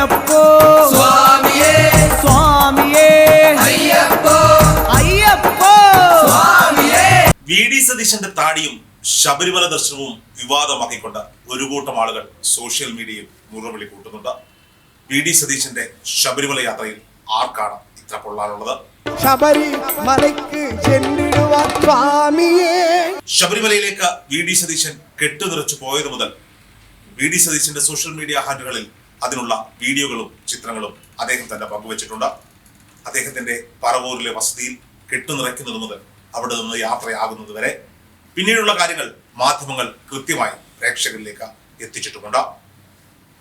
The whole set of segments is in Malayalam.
അയ്യപ്പോ സ്വാമിയേ സ്വാമിയേ അയ്യപ്പോ അയ്യപ്പോ സ്വാമിയേ. വി.ഡി. സതീശന്റെ താടിയും ശബരിമല ദർശനവും വിവാദമാക്കിക്കൊണ്ട് ഒരു കൂട്ടം ആളുകൾ സോഷ്യൽ മീഡിയയിൽ മുറവിളി കൂട്ടുന്നുണ്ട്. വി.ഡി. സതീശന്റെ ശബരിമല യാത്രയിൽ ആർക്കാണ് ഇത്ര പൊള്ളാനുള്ളത്? ശബരിമലയിലേക്ക് വി.ഡി. സതീശൻ കെട്ടുനിറച്ചു പോയത് മുതൽ വി.ഡി. സതീശന്റെ സോഷ്യൽ മീഡിയ ഹാൻഡിലുകളിൽ അതിനുള്ള വീഡിയോകളും ചിത്രങ്ങളും അദ്ദേഹം തന്നെ പങ്കുവച്ചിട്ടുണ്ട്. അദ്ദേഹത്തിന്റെ പറവൂരിലെ വസതിയിൽ കെട്ടുനിറയ്ക്കുന്നത് മുതൽ അവിടെ നിന്ന് യാത്രയാകുന്നത് വരെ പിന്നീടുള്ള കാര്യങ്ങൾ മാധ്യമങ്ങൾ കൃത്യമായി പ്രേക്ഷകരിലേക്ക് എത്തിച്ചിട്ടുമുണ്ട്.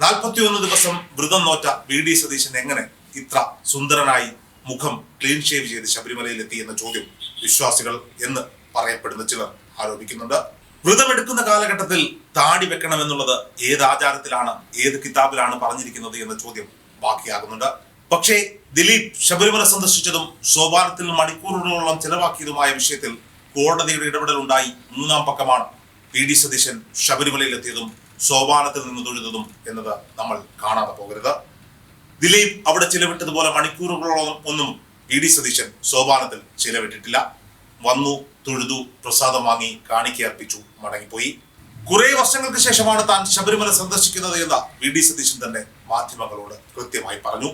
41 ദിവസം വ്രതം നോറ്റ വി.ഡി. സതീശൻ എങ്ങനെ ഇത്ര സുന്ദരനായി മുഖം ക്ലീൻ ഷേവ് ചെയ്ത് ശബരിമലയിൽ എത്തി എന്ന ചോദ്യം വിശ്വാസികൾ എന്ന് പറയപ്പെടുന്ന ചിലർ ആരോപിക്കുന്നുണ്ട്. വ്രതമെടുക്കുന്ന കാലഘട്ടത്തിൽ താടി വെക്കണമെന്നുള്ളത് ഏത് ആചാരത്തിലാണ്, ഏത് കിതാബിലാണ് പറഞ്ഞിരിക്കുന്നത് എന്ന ചോദ്യം ബാക്കിയാകുന്നുണ്ട്. പക്ഷേ ദിലീപ് ശബരിമല സന്ദർശിച്ചതും സോപാനത്തിൽ മണിക്കൂറുകളോളം ചെലവാക്കിയതുമായ വിഷയത്തിൽ കോടതിയുടെ ഇടപെടൽ ഉണ്ടായി 3-ാം പക്കമാണ് വി.ഡി. സതീശൻ ശബരിമലയിലെത്തിയതും സോപാനത്തിൽ നിന്ന് തൊഴുതതും എന്നത് നമ്മൾ കാണാതെ പോകരുത്. ദിലീപ് അവിടെ ചിലവിട്ടതുപോലെ മണിക്കൂറുകളോളം ഒന്നും വി.ഡി. സതീശൻ സോപാനത്തിൽ ചിലവിട്ടിട്ടില്ല. വന്നു, തൊഴുതു, പ്രസാദം വാങ്ങി, കാണിക്കയർപ്പിച്ചു, മടങ്ങിപ്പോയി. കുറെ വർഷങ്ങൾക്ക് ശേഷമാണ് താൻ ശബരിമല സന്ദർശിക്കുന്നത് എന്ന് വി.ഡി. സതീശൻ തന്നെ മാധ്യമങ്ങളോട് കൃത്യമായി പറഞ്ഞു.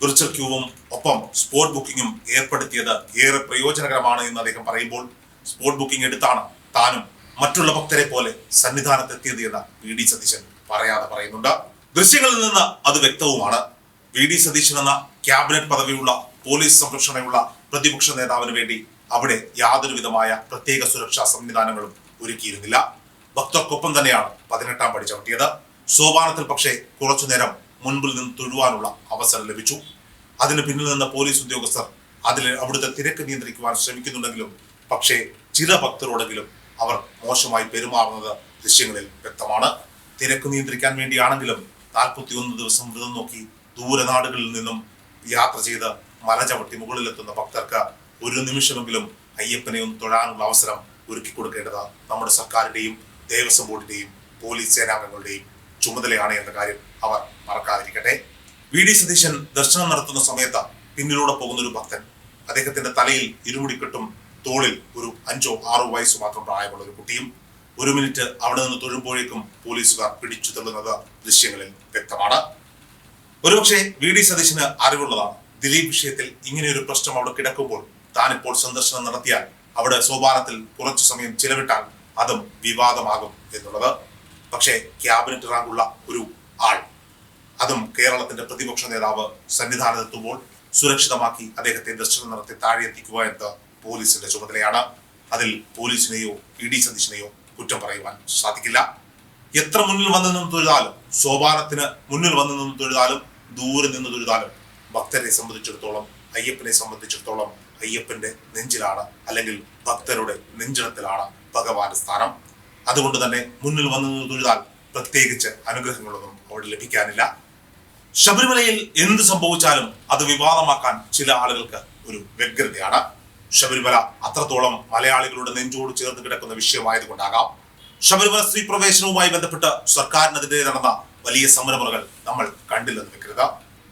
വിർച്വൽ ക്യൂവും ഒപ്പം സ്പോട്ട് ബുക്കിംഗും ഏർപ്പെടുത്തിയത് ഏറെ പ്രയോജനകരമാണ് എന്ന് അദ്ദേഹം പറയുമ്പോൾ സ്പോട്ട് ബുക്കിംഗ് എടുത്താണ് താനും മറ്റുള്ള ഭക്തരെ പോലെ സന്നിധാനത്തെത്തിയത് എന്ന് വി.ഡി. സതീശൻ പറയാതെ പറയുന്നുണ്ട്. ദൃശ്യങ്ങളിൽ നിന്ന് അത് വ്യക്തവുമാണ്. വി.ഡി. സതീശൻ എന്ന ക്യാബിനറ്റ് പദവിയുള്ള പോലീസ് സംരക്ഷണയുള്ള പ്രതിപക്ഷ നേതാവിന് വേണ്ടി അവിടെ യാതൊരു വിധമായ പ്രത്യേക സുരക്ഷാ സംവിധാനങ്ങളും ഒരുക്കിയിരുന്നില്ല. ഭക്തർക്കൊപ്പം തന്നെയാണ് 18-ാം പടി ചവിട്ടിയത്. സോപാനത്തിൽ പക്ഷേ കുറച്ചുനേരം മുൻപിൽ നിന്ന് തൊഴുവാനുള്ള അവസരം ലഭിച്ചു. അതിന് പിന്നിൽ നിന്ന് പോലീസ് ഉദ്യോഗസ്ഥർ അവിടുത്തെ തിരക്ക് നിയന്ത്രിക്കുവാൻ ശ്രമിക്കുന്നുണ്ടെങ്കിലും പക്ഷേ ചില ഭക്തരോടെങ്കിലും അവർ മോശമായി പെരുമാറുന്നത് ദൃശ്യങ്ങളിൽ വ്യക്തമാണ്. തിരക്ക് നിയന്ത്രിക്കാൻ വേണ്ടിയാണെങ്കിലും 41 ദിവസം വ്രതം നോക്കി ദൂരനാടുകളിൽ നിന്നും യാത്ര ചെയ്ത് മല ചവിട്ടി മുകളിലെത്തുന്ന ഭക്തർക്ക് ഒരു നിമിഷമെങ്കിലും അയ്യപ്പനെ ഒന്ന് തൊഴാനുള്ള അവസരം ഒരുക്കി കൊടുക്കേണ്ടത് നമ്മുടെ സർക്കാരിന്റെയും ദേവസ്വം ബോർഡിന്റെയും പോലീസ് സേനാംഗങ്ങളുടെയും ചുമതലയാണ് എന്ന കാര്യം അവർ മറക്കാതിരിക്കട്ടെ. വി.ഡി. സതീശൻ ദർശനം നടത്തുന്ന സമയത്ത് പിന്നിലൂടെ പോകുന്ന ഒരു ഭക്തൻ, അദ്ദേഹത്തിന്റെ തലയിൽ ഇരുമുടിക്കെട്ടും തോളിൽ ഒരു 5-6 വയസ്സ് മാത്രം പ്രായമുള്ള ഒരു കുട്ടിയും 1 മിനിറ്റ് അവിടെ നിന്ന് തൊഴുമ്പോഴേക്കും പോലീസുകാർ പിടിച്ചു തള്ളുന്നത് ദൃശ്യങ്ങളിൽ വ്യക്തമാണ്. ഒരുപക്ഷെ വി.ഡി. സതീശന് അറിവുള്ളതാണ് ദിലീപ് വിഷയത്തിൽ ഇങ്ങനെയൊരു പ്രശ്നം അവിടെ കിടക്കുമ്പോൾ താനിപ്പോൾ സന്ദർശനം നടത്തിയാൽ അവിടെ സോപാനത്തിൽ കുറച്ചു സമയം ചിലവിട്ടാൽ അതും വിവാദമാകും എന്നുള്ളത്. പക്ഷേ ക്യാബിനറ്റ് റാങ്കുള്ള ഒരു ആൾ, അതും കേരളത്തിന്റെ പ്രതിപക്ഷ നേതാവ് സന്നിധാനത്തെത്തുമ്പോൾ സുരക്ഷിതമാക്കി അദ്ദേഹത്തെ ദർശനം നടത്തി താഴെ എത്തിക്കുക എന്നത് പോലീസിന്റെ ചുമതലയാണ്. അതിൽ പോലീസിനെയോ വി.ഡി. സതീശനെയോ കുറ്റം പറയുവാൻ സാധിക്കില്ല. എത്ര മുന്നിൽ വന്നു നിന്നും തൊഴുതാലും, സോപാനത്തിന് മുന്നിൽ വന്നു നിന്നും തൊഴുതാലും, ദൂരെ നിന്ന് തൊഴുതാലും ഭക്തരെ സംബന്ധിച്ചിടത്തോളം, അയ്യപ്പനെ സംബന്ധിച്ചിടത്തോളം അയ്യപ്പന്റെ നെഞ്ചിലാണ്, അല്ലെങ്കിൽ ഭക്തരുടെ നെഞ്ചിടത്തിലാണ് ഭഗവാന്റെ സ്ഥാനം. അതുകൊണ്ട് തന്നെ മുന്നിൽ വന്നു നിന്ന് തൊഴുതാൽ പ്രത്യേകിച്ച് അനുഗ്രഹങ്ങളൊന്നും അവിടെ ലഭിക്കാനില്ല. ശബരിമലയിൽ എന്ത് സംഭവിച്ചാലും അത് വിവാദമാക്കാൻ ചില ആളുകൾക്ക് ഒരു വ്യഗ്രതയാണ്. ശബരിമല അത്രത്തോളം മലയാളികളുടെ നെഞ്ചോട് ചേർന്ന് കിടക്കുന്ന വിഷയമായതുകൊണ്ടാകാം ശബരിമല സ്ത്രീ പ്രവേശനവുമായി ബന്ധപ്പെട്ട് സർക്കാരിനെതിരെ നടന്ന വലിയ സമരമുറകൾ നമ്മൾ കണ്ടില്ലെന്ന് വെക്കരുത്.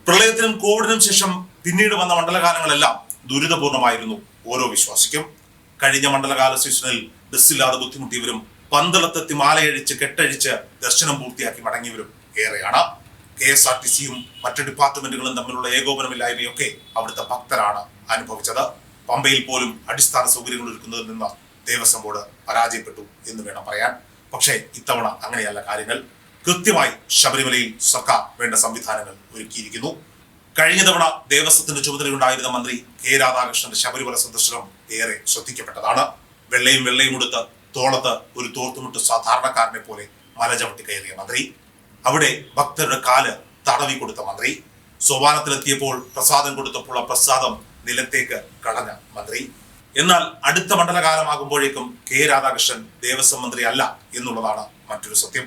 പ്രളയത്തിനും കോവിഡിനും ശേഷം പിന്നീട് വന്ന മണ്ഡലകാലങ്ങളെല്ലാം ദുരിതപൂർണമായിരുന്നു ഓരോ വിശ്വാസിക്കും. കഴിഞ്ഞ മണ്ഡലകാല സീസണിൽ ബസ്സില്ലാതെ ബുദ്ധിമുട്ടിയവരും പന്തളത്തെത്തി മാലയഴിച്ച് കെട്ടഴിച്ച് ദർശനം പൂർത്തിയാക്കി മടങ്ങിയവരും ഏറെയാണ്. KSRTCയും മറ്റു ഡിപ്പാർട്ട്മെന്റുകളും തമ്മിലുള്ള ഏകോപനമില്ലായ്മയൊക്കെ അവിടുത്തെ ഭക്തരാണ് അനുഭവിച്ചത്. പമ്പയിൽ പോലും അടിസ്ഥാന സൗകര്യങ്ങൾ ഒരുക്കുന്നതിൽ നിന്ന് ദേവസ്വം ബോർഡ് പരാജയപ്പെട്ടു എന്ന് വേണം പറയാൻ. പക്ഷേ ഇത്തവണ അങ്ങനെയല്ല കാര്യങ്ങൾ. കൃത്യമായി ശബരിമലയിൽ സർക്കാർ വേണ്ട സംവിധാനങ്ങൾ ഒരുക്കിയിരിക്കുന്നു. കഴിഞ്ഞ തവണ ദേവസ്വത്തിന്റെ ചുമതലയുണ്ടായിരുന്ന മന്ത്രി K. രാധാകൃഷ്ണന്റെ ശബരിമല സന്ദർശനം ഏറെ ശ്രദ്ധിക്കപ്പെട്ടതാണ്. വെള്ളയും ഉടുത്ത് തോളത്ത് ഒരു തോർത്തുമുട്ട് സാധാരണക്കാരനെ പോലെ മല ചവിട്ടി കയറിയ മന്ത്രി, അവിടെ ഭക്തരുടെ കാല് തടവി കൊടുത്ത മന്ത്രി, സോപാനത്തിലെത്തിയപ്പോൾ പ്രസാദം കൊടുത്തപ്പോൾ ആ പ്രസാദം നിലത്തേക്ക് കളഞ്ഞ മന്ത്രി. എന്നാൽ അടുത്ത മണ്ഡലകാലമാകുമ്പോഴേക്കും K. രാധാകൃഷ്ണൻ ദേവസ്വം മന്ത്രി അല്ല എന്നുള്ളതാണ് മറ്റൊരു സത്യം.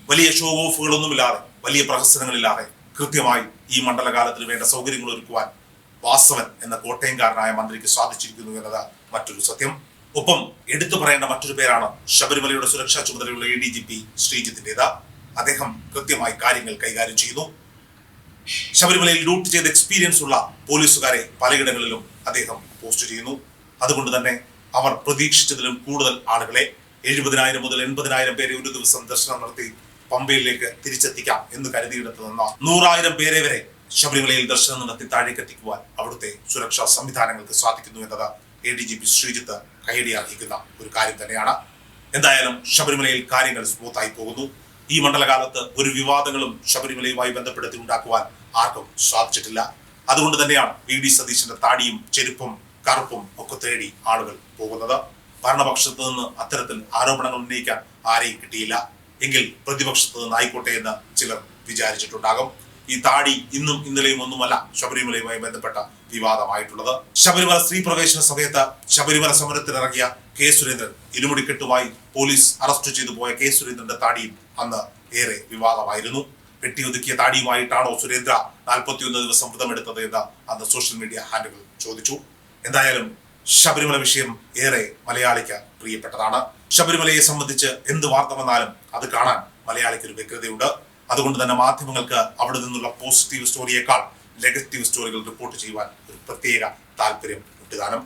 വലിയ ഷോ ഓഫുകളൊന്നുമില്ലാതെ, വലിയ പ്രഹസനങ്ങളില്ലാതെ കൃത്യമായി ഈ മണ്ഡലകാലത്തിന് വേണ്ട സൗകര്യങ്ങൾ ഒരുക്കുവാൻ വാസവൻ എന്ന കോട്ടയംകാരനായ മന്ത്രിക്ക് സാധിച്ചിരിക്കുന്നു എന്നത് മറ്റൊരു സത്യം. ഒപ്പം എടുത്തു പറയേണ്ട മറ്റൊരു പേരാണ് ശബരിമലയുടെ സുരക്ഷാ ചുമതലയുള്ള ADGP ശ്രീജിത്തിൻ്റെത്. അദ്ദേഹം കൃത്യമായി കാര്യങ്ങൾ കൈകാര്യം ചെയ്യുന്നു. ശബരിമലയിൽ ഡ്യൂട്ടി ചെയ്ത് എക്സ്പീരിയൻസ് ഉള്ള പോലീസുകാരെ പലയിടങ്ങളിലും അദ്ദേഹം പോസ്റ്റ് ചെയ്യുന്നു. അതുകൊണ്ട് തന്നെ അവർ പ്രതീക്ഷിച്ചതിലും കൂടുതൽ ആളുകളെ 70,000 മുതൽ 80,000 പേരെ ഒരു ദിവസം ദർശനം നടത്തി പമ്പയിലേക്ക് തിരിച്ചെത്തിക്കാം എന്ന് കരുതിയെടുത്ത് നിന്ന 100,000 പേരെ വരെ ശബരിമലയിൽ ദർശനം നടത്തി താഴേക്ക് എത്തിക്കുവാൻ അവിടുത്തെ സുരക്ഷാ സംവിധാനങ്ങൾക്ക് സാധിക്കുന്നു എന്നത് ADGP ശ്രീജിത്ത് കൈയടിയാർഹിക്കുന്ന ഒരു കാര്യം തന്നെയാണ്. എന്തായാലും ശബരിമലയിൽ കാര്യങ്ങൾ സ്മൂത്തായി പോകുന്നു. ഈ മണ്ഡലകാലത്ത് ഒരു വിവാദങ്ങളും ശബരിമലയുമായി ബന്ധപ്പെടുത്തി ഉണ്ടാക്കുവാൻ ആർക്കും സാധിച്ചിട്ടില്ല. അതുകൊണ്ട് തന്നെയാണ് VD സതീശന്റെ താടിയും ചെരുപ്പും കറുപ്പും ഒക്കെ തേടി ആളുകൾ പോകുന്നത്. ഭരണപക്ഷത്ത് നിന്ന് അത്തരത്തിൽ ആരോപണങ്ങൾ ഉന്നയിക്കാൻ ആരെയും കിട്ടിയില്ല. എങ്കിൽ പ്രതിപക്ഷത്ത് നിന്ന് ആയിക്കോട്ടെ എന്ന് ചിലർ വിചാരിച്ചിട്ടുണ്ടാകും. ഈ താടി ഇന്നും ഇന്നലെയും ഒന്നുമല്ല ശബരിമലയുമായി ബന്ധപ്പെട്ട വിവാദമായിട്ടുള്ളത്. ശബരിമല സ്ത്രീ പ്രവേശന സമയത്ത് ശബരിമല സമരത്തിനിറങ്ങിയ കെ സുരേന്ദ്രൻ ഇരുമുടിക്കെട്ടുമായി പോലീസ് അറസ്റ്റ് ചെയ്തു പോയ കെ സുരേന്ദ്രന്റെ താടിയും അന്ന് ഏറെ വിവാദമായിരുന്നു. വെട്ടിയൊതുക്കിയ താടിയുമായിട്ടാണോ സുരേന്ദ്ര 41 ദിവസം വ്രതമെടുത്തത് എന്ന് അന്ന് സോഷ്യൽ മീഡിയ ഹാൻഡിലുകൾ ചോദിച്ചു. എന്തായാലും ശബരിമല വിഷയം ഏറെ മലയാളിക്ക് പ്രിയപ്പെട്ടതാണ്. ശബരിമലയെ സംബന്ധിച്ച് എന്ത് വാർത്ത വന്നാലും അത് കാണാൻ മലയാളിക്ക് ഒരു വ്യഗ്രതയുണ്ട്. അതുകൊണ്ട് തന്നെ മാധ്യമങ്ങൾക്ക് അവിടെ നിന്നുള്ള പോസിറ്റീവ് സ്റ്റോറിയേക്കാൾ നെഗറ്റീവ് സ്റ്റോറികൾ റിപ്പോർട്ട് ചെയ്യുവാൻ ഒരു പ്രത്യേക താല്പര്യം ഉണ്ട് താനും.